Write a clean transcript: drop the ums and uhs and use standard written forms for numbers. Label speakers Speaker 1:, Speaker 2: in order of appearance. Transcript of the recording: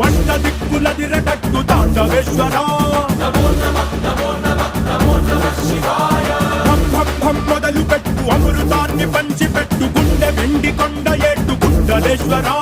Speaker 1: అడ్డ దిక్కులదిరగట్టు తాండవేశ్వరా మొదలు పెట్టు అమృతాన్ని పంచిపెట్టు గుండె వెండి కొండ ఏట్టు గుండలేశ్వరా